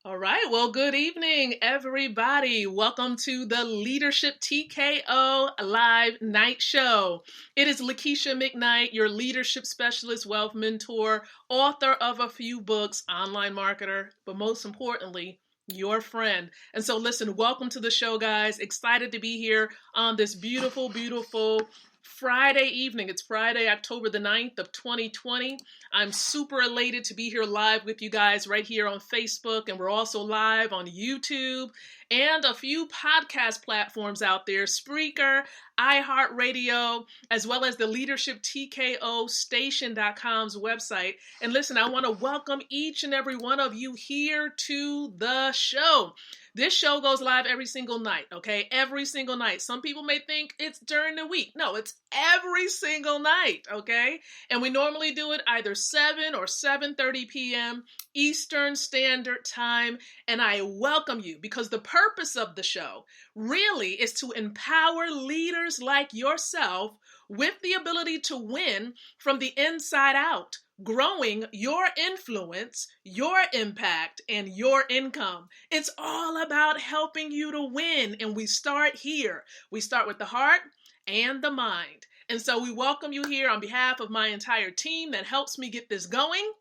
All right. Well, good evening, everybody. Welcome to the Leadership TKO Live Night Show. It is Lakeisha McKnight, your leadership specialist, wealth mentor, author of a few books, online marketer, but most importantly, your friend. And so listen, welcome to the show, guys. Excited to be here on this beautiful, beautiful Friday evening. It's Friday, October the 9th of 2020. I'm super elated to be here live with you guys right here on Facebook, and we're also live on YouTube and a few podcast platforms out there, Spreaker, iHeartRadio, as well as the Leadership TKO Station.com's website. And listen, I want to welcome each and every one of you here to the show. This show goes live every single night, okay? Every single night. Some people may think it's during the week. No, it's every single night, okay? And we normally do it either 7 or 7:30 p.m. Eastern Standard Time. And I welcome you because the purpose of the show really is to empower leaders like yourself with the ability to win from the inside out, growing your influence, your impact, and your income. It's all about helping you to win. And we start here. We start with the heart and the mind. And so we welcome you here on behalf of my entire team that helps me get this going.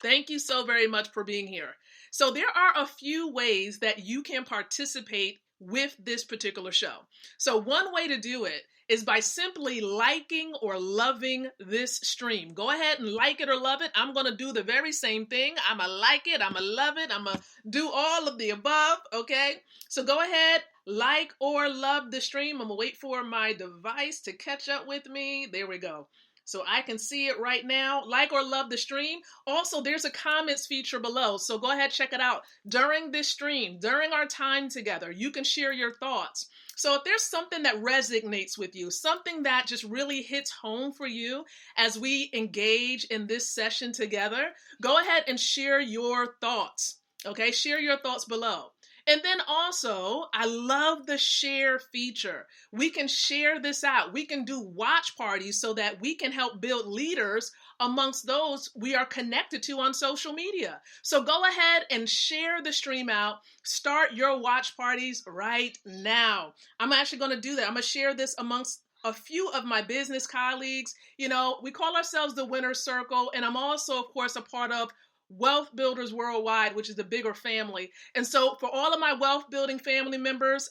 Thank you so very much for being here. So there are a few ways that you can participate with this particular show. So one way to do it is by simply liking or loving this stream. Go ahead and like it or love it. I'm going to do the very same thing. I'm going to like it. I'm going to love it. I'm going to do all of the above. Okay. So go ahead, like or love the stream. I'm going to wait for my device to catch up with me. There we go. So I can see it right now. Like or love the stream. Also, there's a comments feature below. So go ahead, check it out. During this stream, during our time together, you can share your thoughts. So if there's something that resonates with you, something that just really hits home for you as we engage in this session together, go ahead and share your thoughts. Okay, share your thoughts below. And then also, I love the share feature. We can share this out. We can do watch parties so that we can help build leaders amongst those we are connected to on social media. So go ahead and share the stream out. Start your watch parties right now. I'm actually going to do that. I'm going to share this amongst a few of my business colleagues. You know, we call ourselves the Winner's Circle, and I'm also, of course, a part of Wealth Builders Worldwide, which is the bigger family. And so for all of my wealth building family members,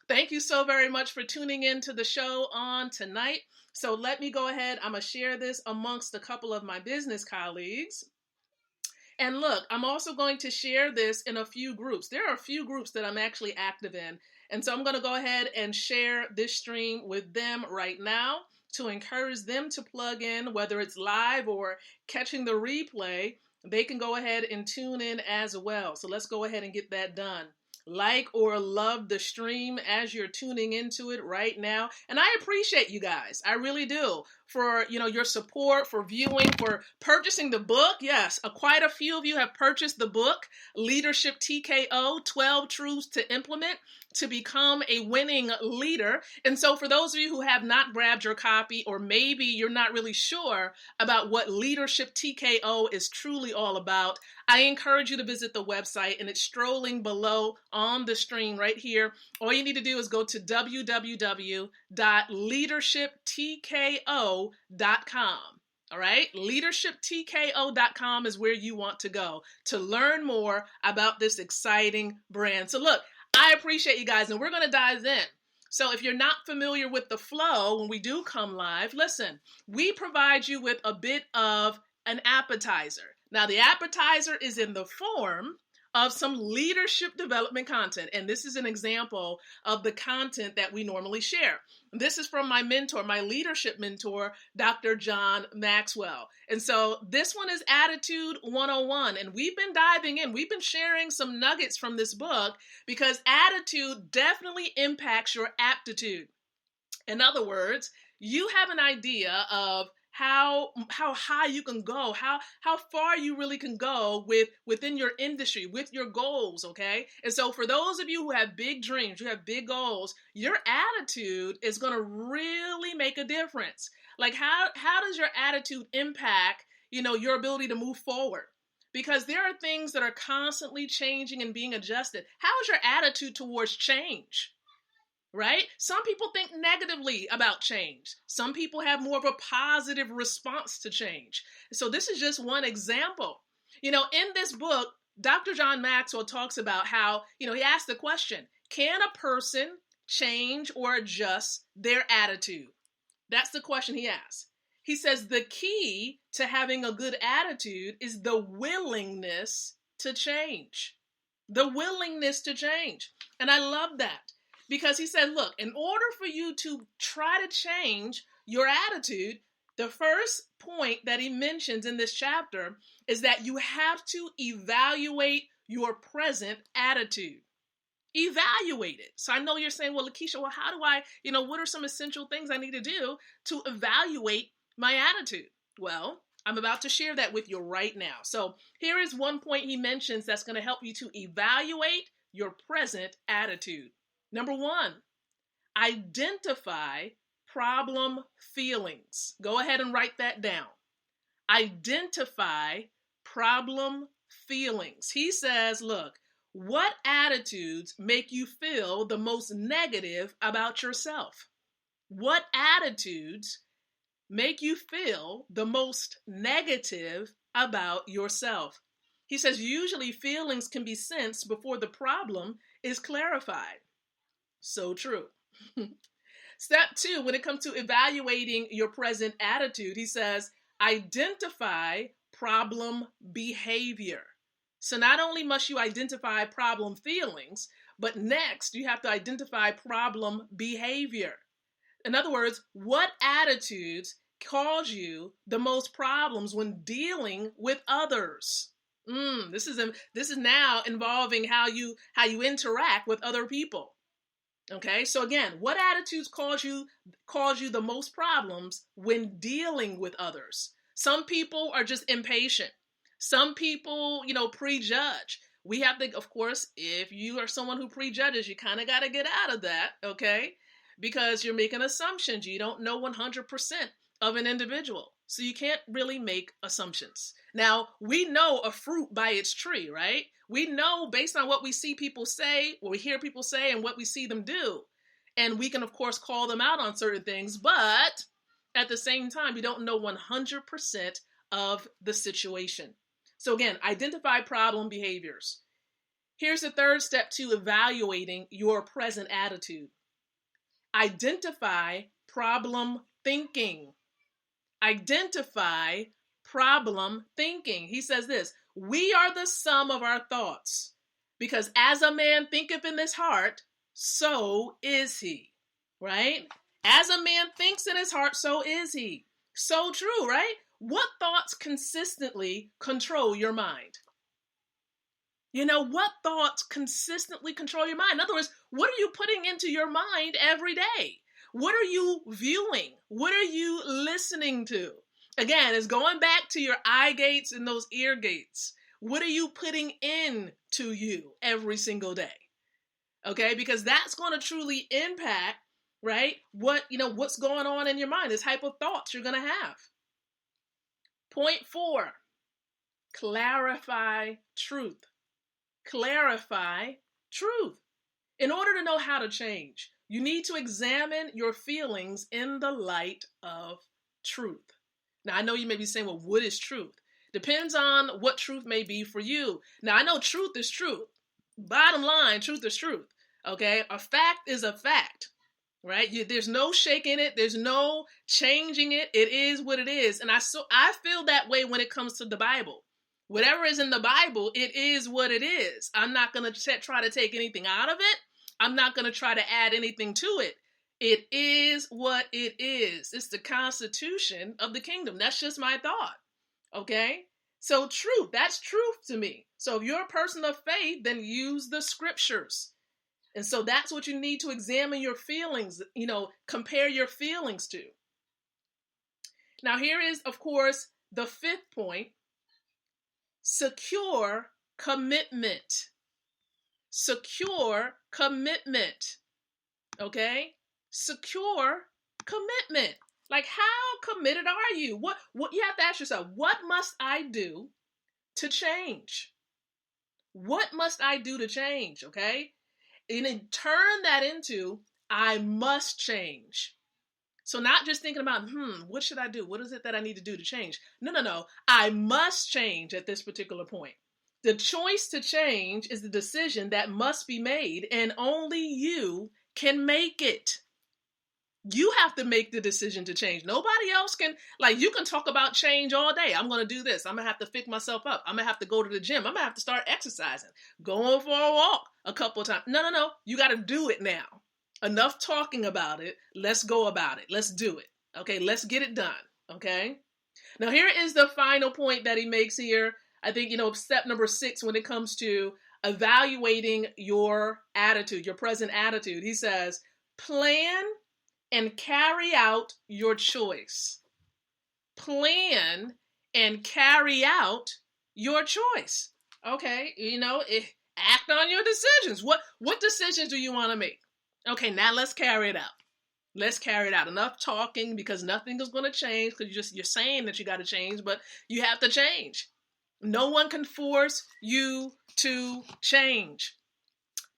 thank you so very much for tuning in to the show on tonight. So let me go ahead. I'm going to share this amongst a couple of my business colleagues. And look, I'm also going to share this in a few groups. There are a few groups that I'm actually active in. And so I'm going to go ahead and share this stream with them right now to encourage them to plug in, whether it's live or catching the replay. They can go ahead and tune in as well. So let's go ahead and get that done. Like or love the stream as you're tuning into it right now. And I appreciate you guys. I really do. For, your support, for viewing, for purchasing the book. Yes, quite a few of you have purchased the book, Leadership TKO, 12 Truths to Implement to Become a Winning Leader. And so for those of you who have not grabbed your copy, or maybe you're not really sure about what Leadership TKO is truly all about, I encourage you to visit the website, and it's strolling below on the screen right here. All you need to do is go to www.leadershiptko.com. All right, leadershiptko.com is where you want to go to learn more about this exciting brand. So look, I appreciate you guys, and we're going to dive in. So if you're not familiar with the flow when we do come live, listen, we provide you with a bit of an appetizer. Now, the appetizer is in the form of some leadership development content. And this is an example of the content that we normally share. This is from my mentor, my leadership mentor, Dr. John Maxwell. And so this one is Attitude 101. And we've been diving in. We've been sharing some nuggets from this book because attitude definitely impacts your aptitude. In other words, you have an idea of how high you can go, how far you really can go within your industry, with your goals, okay? And so for those of you who have big dreams, you have big goals, your attitude is going to really make a difference. Like how does your attitude impact, your ability to move forward? because there are things that are constantly changing and being adjusted. How is your attitude towards change? Right? Some people think negatively about change. Some people have more of a positive response to change. So this is just one example. In this book, Dr. John Maxwell talks about how, he asked the question, can a person change or adjust their attitude? That's the question he asks. He says the key to having a good attitude is the willingness to change. The willingness to change. And I love that. Because he said, look, in order for you to try to change your attitude, the first point that he mentions in this chapter is that you have to evaluate your present attitude. Evaluate it. So I know you're saying, well, Lakeisha, well, how do I, what are some essential things I need to do to evaluate my attitude? Well, I'm about to share that with you right now. So here is one point he mentions that's going to help you to evaluate your present attitude. Number 1, identify problem feelings. Go ahead and write that down. Identify problem feelings. He says, look, what attitudes make you feel the most negative about yourself? What attitudes make you feel the most negative about yourself? He says, usually feelings can be sensed before the problem is clarified. So true. Step 2, when it comes to evaluating your present attitude, he says, identify problem behavior. So not only must you identify problem feelings, but next you have to identify problem behavior. In other words, what attitudes cause you the most problems when dealing with others? This is now involving how you interact with other people. Okay, so again, what attitudes cause you the most problems when dealing with others? Some people are just impatient. Some people, prejudge. We have to, of course, if you are someone who prejudges, you kind of got to get out of that, okay? Because you're making assumptions. You don't know 100% of an individual. So you can't really make assumptions. Now, we know a fruit by its tree, right? We know based on what we see people say, what we hear people say, and what we see them do. And we can, of course, call them out on certain things, but at the same time, we don't know 100% of the situation. So again, identify problem behaviors. Here's the third step to evaluating your present attitude. Identify problem thinking. Identify problem thinking. He says this, we are the sum of our thoughts, because as a man thinketh in his heart, so is he, right? As a man thinks in his heart, so is he. So true, right? What thoughts consistently control your mind? What thoughts consistently control your mind? In other words, what are you putting into your mind every day? What are you viewing? What are you listening to? Again, it's going back to your eye gates and those ear gates. What are you putting in to you every single day? Okay, because that's going to truly impact, right? What's going on in your mind, the type of thoughts you're going to have. Point 4, clarify truth. Clarify truth. In order to know how to change, you need to examine your feelings in the light of truth. Now, I know you may be saying, well, what is truth? Depends on what truth may be for you. Now, I know truth is truth. Bottom line, truth is truth. Okay? A fact is a fact, right? There's no shaking it. There's no changing it. It is what it is. And I feel that way when it comes to the Bible. Whatever is in the Bible, it is what it is. I'm not going to try to take anything out of it. I'm not going to try to add anything to it. It is what it is. It's the constitution of the kingdom. That's just my thought. Okay? So truth, that's truth to me. So if you're a person of faith, then use the scriptures. And so that's what you need to examine your feelings, compare your feelings to. Now here is, of course, the 5th point. Secure commitment. Secure commitment. Okay? Secure commitment. Like, how committed are you? What you have to ask yourself, what must I do to change. What must I do to change? Okay. And then turn that into, I must change. So not just thinking about, what should I do? What is it that I need to do to change? No. I must change at this particular point. The choice to change is the decision that must be made, and only you can make it. You have to make the decision to change. Nobody else can. Like, you can talk about change all day. I'm going to do this. I'm going to have to fix myself up. I'm going to have to go to the gym. I'm going to have to start exercising, going for a walk a couple of times. No. You got to do it now. Enough talking about it. Let's go about it. Let's do it. Okay, let's get it done. Okay. Now, here is the final point that he makes here. I think, step number 6 when it comes to evaluating your attitude, your present attitude. He says, plan and carry out your choice. Plan and carry out your choice. Okay, act on your decisions. What decisions do you want to make? Okay, now let's carry it out. Let's carry it out. Enough talking, because nothing is going to change, because you're saying that you got to change, but you have to change. No one can force you to change.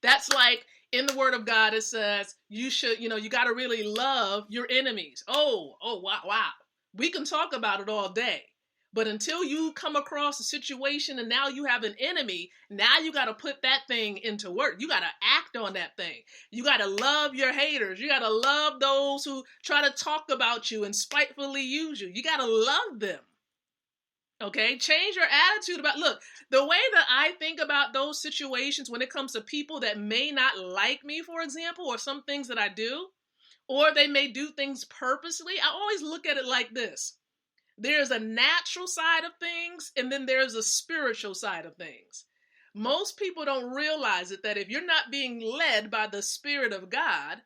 That's like in the Word of God, it says you should, you got to really love your enemies. Oh, wow. We can talk about it all day. But until you come across a situation and now you have an enemy, now you got to put that thing into work. You got to act on that thing. You got to love your haters. You got to love those who try to talk about you and spitefully use you. You got to love them. Okay, change your attitude about, look, the way that I think about those situations when it comes to people that may not like me, for example, or some things that I do, or they may do things purposely. I always look at it like this. There's a natural side of things, and then there's a spiritual side of things. Most people don't realize it, that if you're not being led by the Spirit of God,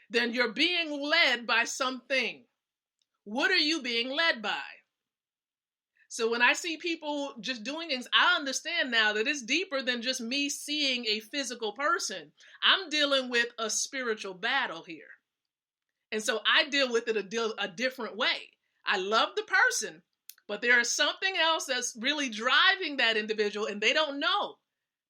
then you're being led by something. What are you being led by? So when I see people just doing things, I understand now that it's deeper than just me seeing a physical person. I'm dealing with a spiritual battle here. And so I deal with it a different way. I love the person, but there is something else that's really driving that individual, and they don't know.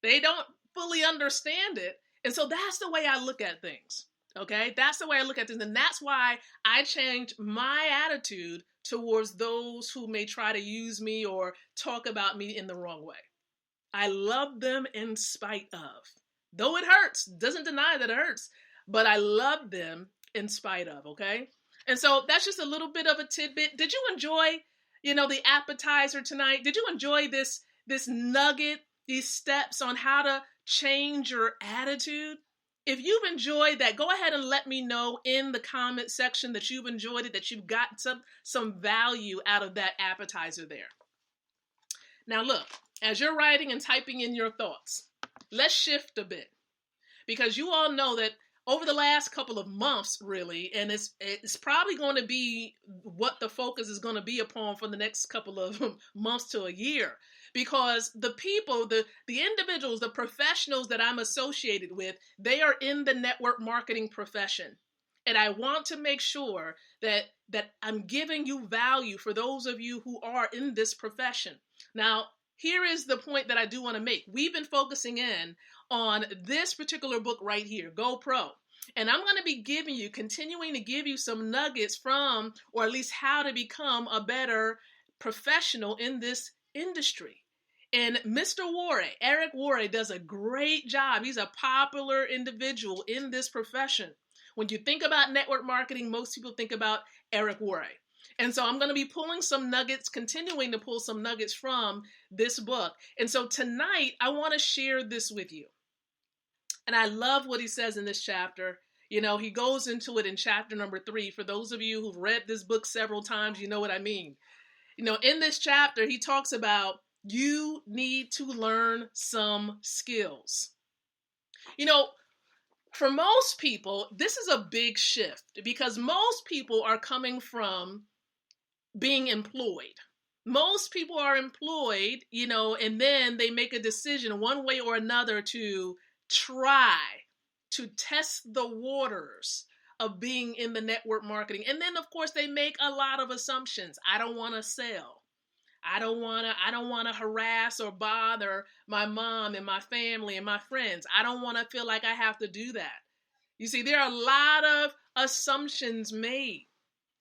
They don't fully understand it. And so that's the way I look at things. Okay? That's the way I look at things. And that's why I changed my attitude towards those who may try to use me or talk about me in the wrong way. I love them in spite of. Though it hurts, doesn't deny that it hurts, but I love them in spite of, okay? And so that's just a little bit of a tidbit. Did you enjoy, the appetizer tonight? Did you enjoy this nugget, these steps on how to change your attitude? If you've enjoyed that, go ahead and let me know in the comment section that you've enjoyed it, that you've got some value out of that appetizer there. Now look, as you're writing and typing in your thoughts, let's shift a bit, because you all know that over the last couple of months, really, and it's probably going to be what the focus is going to be upon for the next couple of months to a year, because the people, the individuals, the professionals that I'm associated with, they are in the network marketing profession. And I want to make sure that I'm giving you value for those of you who are in this profession. Now, here is the point that I do want to make. We've been focusing in on this particular book right here, Go Pro. And I'm going to be continuing to give you some nuggets from, or at least how to become a better professional in this industry. And Mr. Worre, Eric Worre, does a great job. He's a popular individual in this profession. When you think about network marketing, most people think about Eric Worre. And so I'm going to be continuing to pull some nuggets from this book. And so tonight, I want to share this with you. And I love what he says in this chapter. He goes into it in chapter number 3. For those of you who've read this book several times, you know what I mean. In this chapter, he talks about you need to learn some skills. For most people, this is a big shift, because most people are coming from being employed. Most people are employed, and then they make a decision one way or another to try to test the waters of being in the network marketing. And then, of course, they make a lot of assumptions. I don't want to sell. I don't want to harass or bother my mom and my family and my friends. I don't want to feel like I have to do that. You see, there are a lot of assumptions made.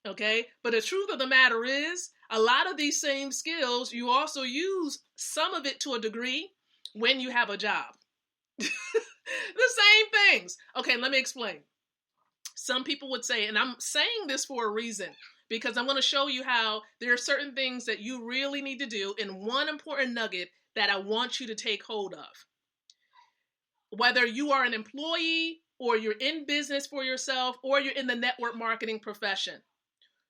Okay. But the truth of the matter is, a lot of these same skills, you also use some of it to a degree when you have a job. The same things. Okay, let me explain. Some people would say, and I'm saying this for a reason, because I'm going to show you how there are certain things that you really need to do, and one important nugget that I want you to take hold of. Whether you are an employee or you're in business for yourself or you're in the network marketing profession,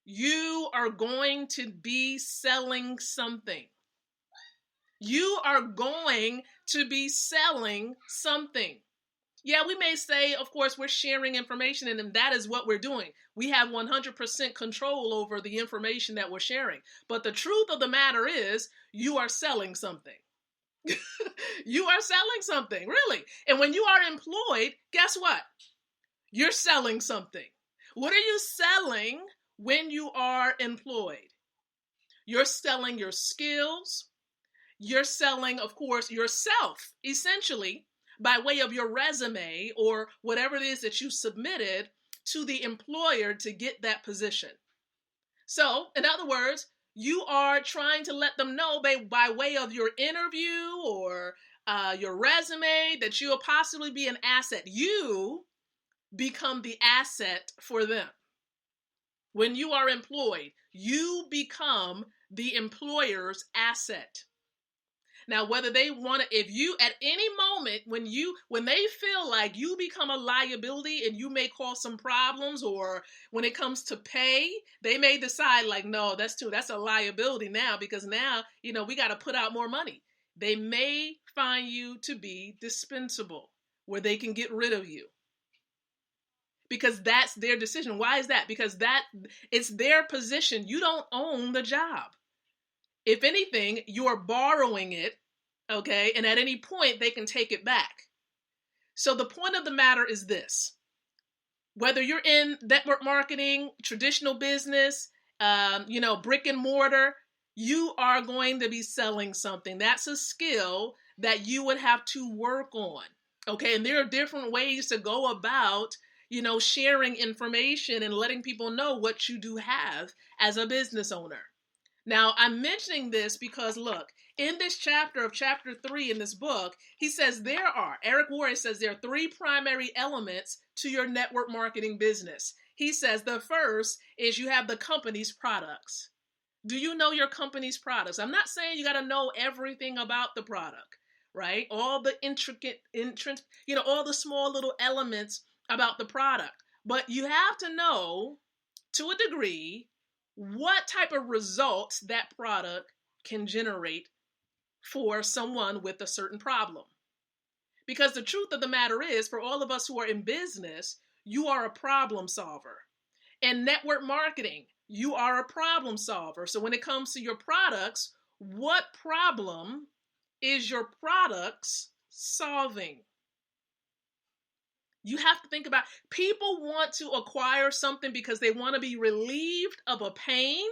you are going to be selling something. You are going to be selling something. Yeah, we may say, of course, we're sharing information, and that is what we're doing. We have 100% control over the information that we're sharing. But the truth of the matter is, you are selling something. You are selling something, really. And when you are employed, guess what? You're selling something. What are you selling when you are employed? You're selling your skills. You're selling, of course, yourself, essentially, by way of your resume or whatever it is that you submitted to the employer to get that position. So, in other words, you are trying to let them know by way of your interview or your resume that you'll possibly be an asset. You become the asset for them. When you are employed, you become the employer's asset. Now, whether they want to, if you at any moment when they feel like you become a liability and you may cause some problems, or when it comes to pay, they may decide like, no, that's a liability now, because now, we got to put out more money. They may find you to be dispensable, where they can get rid of you. Because that's their decision. Why is that? Because it's their position. You don't own the job. If anything, you are borrowing it, okay? And at any point, they can take it back. So the point of the matter is this. Whether you're in network marketing, traditional business, brick and mortar, you are going to be selling something. That's a skill that you would have to work on, okay? And there are different ways to go about sharing information and letting people know what you do have as a business owner. Now, I'm mentioning this because, look, in this chapter 3 in this book, Eric Worre says there are 3 primary elements to your network marketing business. He says the first is you have the company's products. Do you know your company's products? I'm not saying you got to know everything about the product, right? All the all the small little elements about the product. But you have to know, to a degree, what type of results that product can generate for someone with a certain problem. Because the truth of the matter is, for all of us who are in business, you are a problem solver. In network marketing, you are a problem solver. So when it comes to your products, what problem is your products solving? You have to think about, people want to acquire something because they want to be relieved of a pain,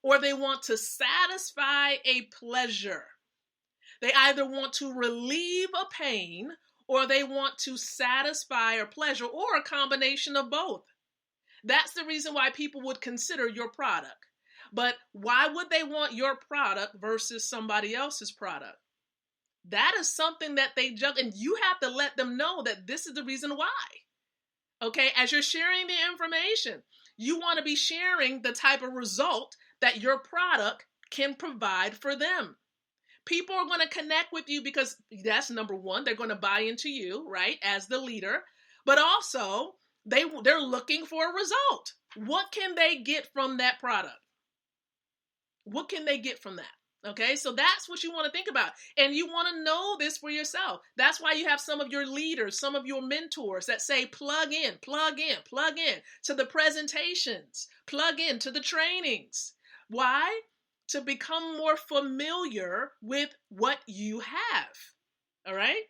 or they want to satisfy a pleasure. They either want to relieve a pain, or they want to satisfy a pleasure, or a combination of both. That's the reason why people would consider your product. But why would they want your product versus somebody else's product? That is something that they judge, and you have to let them know that this is the reason why. Okay, as you're sharing the information, you want to be sharing the type of result that your product can provide for them. People are going to connect with you because that's number one, they're going to buy into you, right, as the leader, but also they're looking for a result. What can they get from that product? What can they get from that? Okay, so that's what you want to think about. And you want to know this for yourself. That's why you have some of your leaders, some of your mentors that say, plug in to the presentations, plug in to the trainings. Why? To become more familiar with what you have. All right?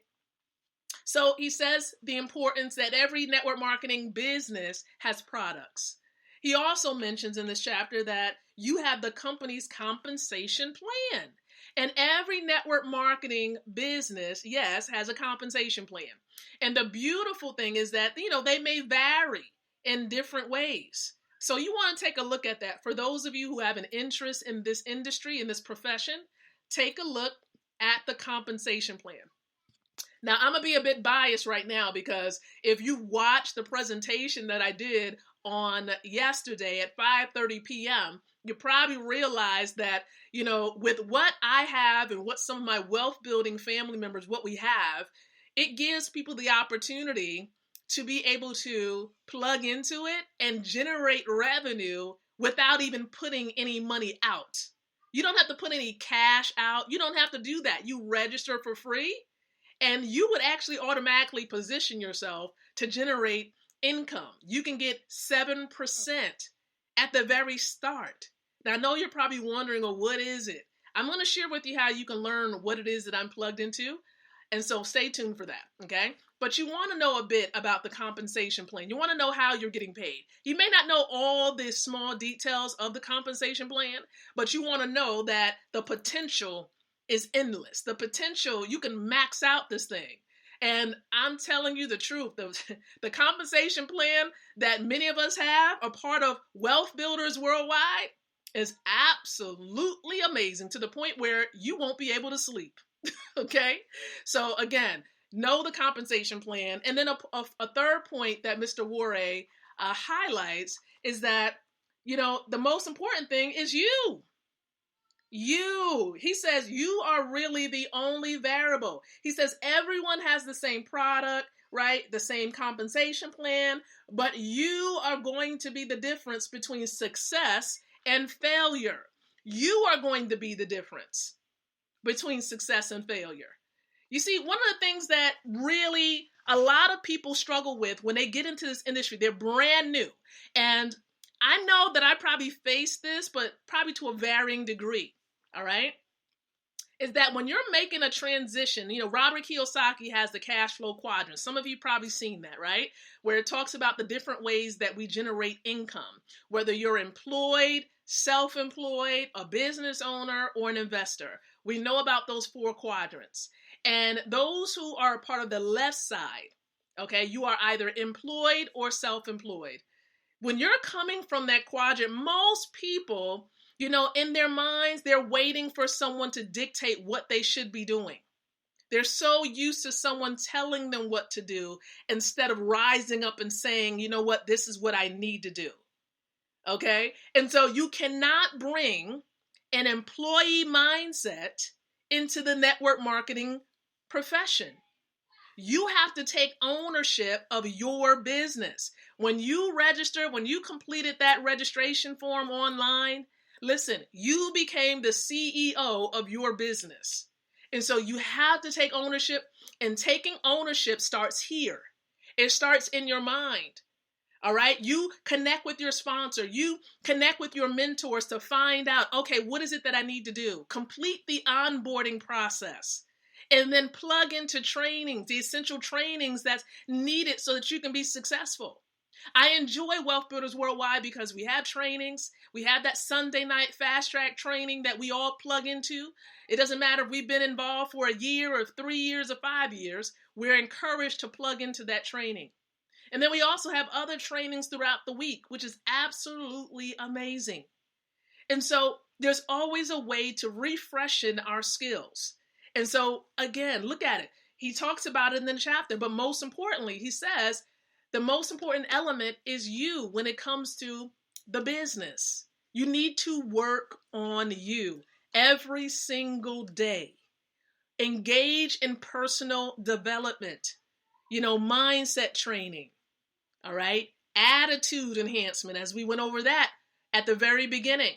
So he says the importance that every network marketing business has products. He also mentions in this chapter that, you have the company's compensation plan. And every network marketing business, yes, has a compensation plan. And the beautiful thing is that, they may vary in different ways. So you want to take a look at that. For those of you who have an interest in this industry, in this profession, take a look at the compensation plan. Now, I'm going to be a bit biased right now because if you watched the presentation that I did on yesterday at 5:30 p.m., you probably realized that, with what I have and what some of my wealth building family members, what we have, it gives people the opportunity to be able to plug into it and generate revenue without even putting any money out. You don't have to put any cash out. You don't have to do that. You register for free. And you would actually automatically position yourself to generate income. You can get 7% at the very start. Now, I know you're probably wondering, well, what is it? I'm going to share with you how you can learn what it is that I'm plugged into. And so stay tuned for that, okay? But you want to know a bit about the compensation plan. You want to know how you're getting paid. You may not know all the small details of the compensation plan, but you want to know that the potential is endless. The potential, you can max out this thing. And I'm telling you the truth, the compensation plan that many of us have, a part of Wealth Builders Worldwide, is absolutely amazing to the point where you won't be able to sleep. Okay? So again, know the compensation plan. And then a third point that Mr. Worre highlights is that, the most important thing is you. He says you are really the only variable. He says everyone has the same product, right? The same compensation plan, but you are going to be the difference between success and failure. You are going to be the difference between success and failure. You see, one of the things that really a lot of people struggle with when they get into this industry, they're brand new. And I know that I probably faced this, but probably to a varying degree. All right, is that when you're making a transition, Robert Kiyosaki has the cash flow quadrant. Some of you probably seen that, right? Where it talks about the different ways that we generate income, whether you're employed, self-employed, a business owner, or an investor. We know about those 4 quadrants. And those who are a part of the left side, okay, you are either employed or self-employed. When you're coming from that quadrant, most people, in their minds, they're waiting for someone to dictate what they should be doing. They're so used to someone telling them what to do instead of rising up and saying, you know what, this is what I need to do. Okay? And so you cannot bring an employee mindset into the network marketing profession. You have to take ownership of your business. When you register, when you completed that registration form online, listen, you became the CEO of your business. And so you have to take ownership, and taking ownership starts here. It starts in your mind. All right. You connect with your sponsor. You connect with your mentors to find out, okay, what is it that I need to do? Complete the onboarding process. And then plug into trainings, the essential trainings that's needed so that you can be successful. I enjoy Wealth Builders Worldwide because we have trainings. We have that Sunday night fast track training that we all plug into. It doesn't matter if we've been involved for a year or 3 years or 5 years. We're encouraged to plug into that training. And then we also have other trainings throughout the week, which is absolutely amazing. And so there's always a way to refreshen our skills. And so, again, look at it. He talks about it in the chapter, but most importantly, he says the most important element is you when it comes to the business. You need to work on you every single day. Engage in personal development, mindset training, all right? Attitude enhancement, as we went over that at the very beginning.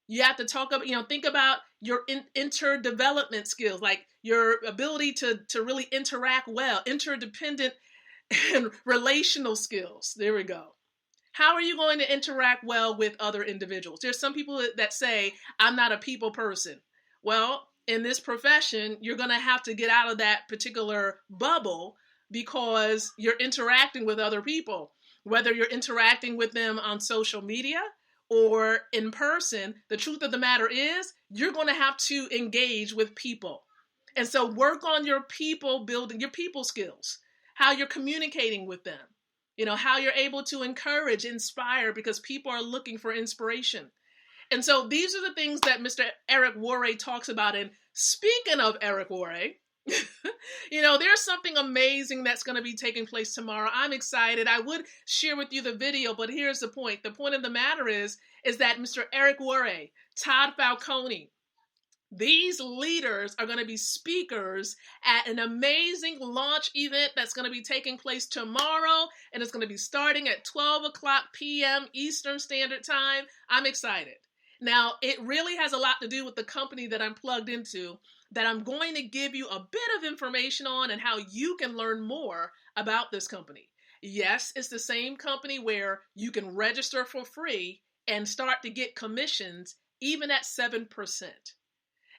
You have to think about your interdevelopment skills, like your ability to really interact well, interdependent and relational skills. There we go. How are you going to interact well with other individuals? There's some people that say, I'm not a people person. Well, in this profession, you're going to have to get out of that particular bubble because you're interacting with other people, whether you're interacting with them on social media or in person, the truth of the matter is you're going to have to engage with people. And so work on your people building, your people skills, how you're communicating with them, how you're able to encourage, inspire, because people are looking for inspiration. And so these are the things that Mr. Eric Worre talks about. And speaking of Eric Worre, there's something amazing that's going to be taking place tomorrow. I'm excited. I would share with you the video, but here's the point. The point of the matter is that Mr. Eric Worre, Todd Falcone, these leaders are going to be speakers at an amazing launch event that's going to be taking place tomorrow, and it's going to be starting at 12 o'clock p.m. Eastern Standard Time. I'm excited. Now, it really has a lot to do with the company that I'm plugged into, that I'm going to give you a bit of information on and how you can learn more about this company. Yes, it's the same company where you can register for free and start to get commissions even at 7%.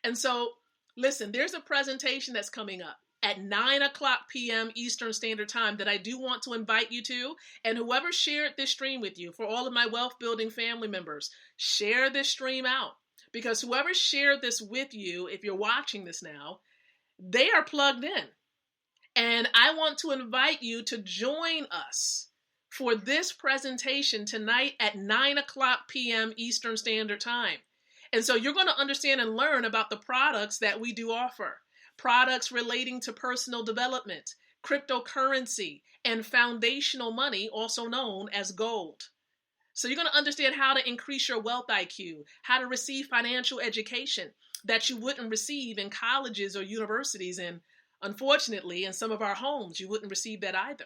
And so, listen, there's a presentation that's coming up at 9 o'clock p.m. Eastern Standard Time that I do want to invite you to. And whoever shared this stream with you, for all of my wealth building family members, share this stream out. Because whoever shared this with you, if you're watching this now, they are plugged in. And I want to invite you to join us for this presentation tonight at 9 o'clock p.m. Eastern Standard Time. And so you're going to understand and learn about the products that we do offer. Products relating to personal development, cryptocurrency, and foundational money, also known as gold. So you're going to understand how to increase your wealth IQ, how to receive financial education that you wouldn't receive in colleges or universities. And unfortunately, in some of our homes, you wouldn't receive that either.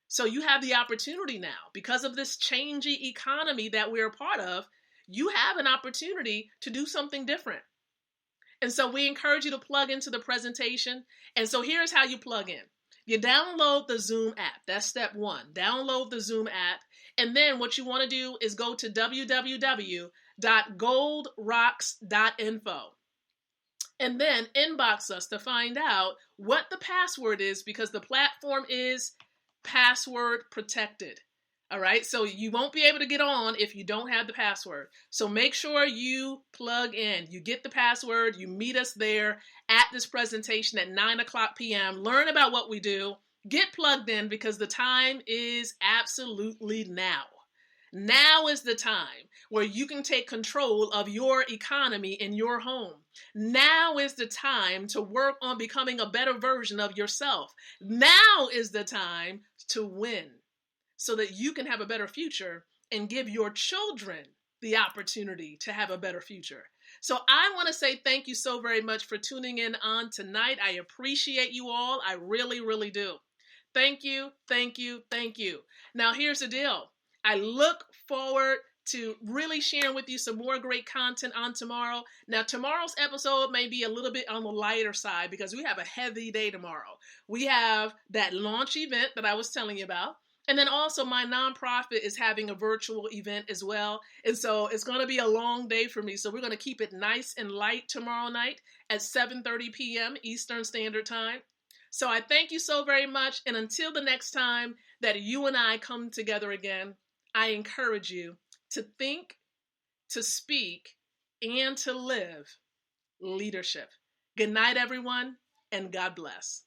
So you have the opportunity now, because of this changing economy that we're a part of, you have an opportunity to do something different. And so we encourage you to plug into the presentation. And so here's how you plug in. You download the Zoom app. That's step one. Download the Zoom app. And then what you want to do is go to www.goldrocks.info. And then inbox us to find out what the password is, because the platform is password protected. All right, so you won't be able to get on if you don't have the password. So make sure you plug in. You get the password. You meet us there at this presentation at 9 o'clock p.m. Learn about what we do. Get plugged in, because the time is absolutely now. Now is the time where you can take control of your economy in your home. Now is the time to work on becoming a better version of yourself. Now is the time to win, so that you can have a better future and give your children the opportunity to have a better future. So I want to say thank you so very much for tuning in on tonight. I appreciate you all. I really, really do. Thank you, thank you, thank you. Now here's the deal. I look forward to really sharing with you some more great content on tomorrow. Now, tomorrow's episode may be a little bit on the lighter side because we have a heavy day tomorrow. We have that launch event that I was telling you about. And then also my nonprofit is having a virtual event as well. And so it's going to be a long day for me. So we're going to keep it nice and light tomorrow night at 7:30 p.m. Eastern Standard Time. So I thank you so very much. And until the next time that you and I come together again, I encourage you to think, to speak, and to live leadership. Good night, everyone, and God bless.